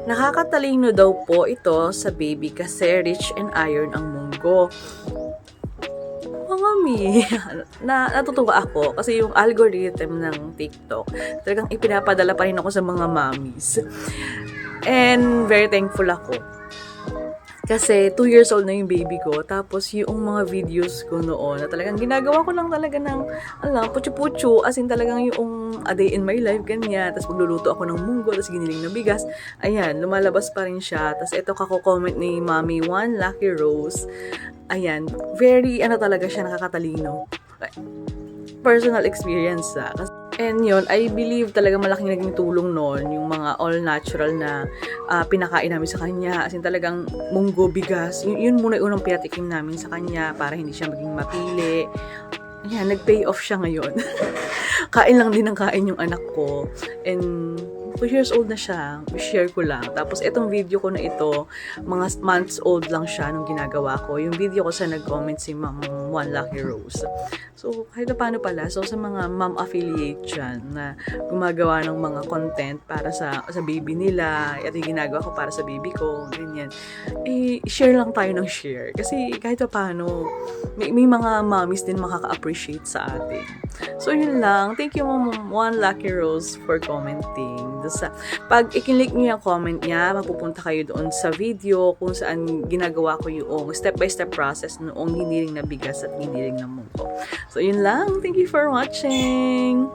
Nakakatalino daw po ito sa baby kasi rich in iron ang munggo. Mga mi, natutuwa ako kasi yung algorithm ng TikTok, talagang ipinapadala pa rin ako sa mga mommies. And very thankful ako. Kasi 2 years old na yung baby ko. Tapos yung mga videos ko noon na talagang ginagawa ko lang talaga ng putyo-putyo. As in talagang yung a day in my life, ganyan. Tapos magluluto ako ng munggo, tapos giniling na bigas. Ayan, lumalabas pa rin siya. Tapos ito kako-comment ni Mommy One Lucky Rose. Ayan, very talaga siya, nakakatalino. Personal experience And yun, I believe talaga malaking naging tulong noon yung mga all natural na pinakain namin sa kanya. As in talagang munggo, bigas. Yun muna yung unang pinatikim namin sa kanya para hindi siya maging mapili. Ayan, nag-pay off siya ngayon. Kain lang din ng kain yung anak ko. And 2 years old na siya. Share ko lang. Tapos itong video ko na ito, mga months old lang siya nung ginagawa ko. Yung video ko sa nag-comment si Ma'am One Lucky Rose. So, kahit na paano pala. So, sa mga mom affiliate dyan na gumagawa ng mga content para sa baby nila, at yung ginagawa ko para sa baby ko, ganyan. Share lang tayo ng share. Kasi kahit pa paano, may mga mommies din makaka-appreciate sa atin. So, yun lang. Thank you, Ma'am One Lucky Rose, for commenting. Pag i-click niyo yung comment niya, mapupunta kayo doon sa video kung saan ginagawa ko yung step-by-step process noong giniling na bigas at giniling na munggo. So, yun lang. Thank you for watching!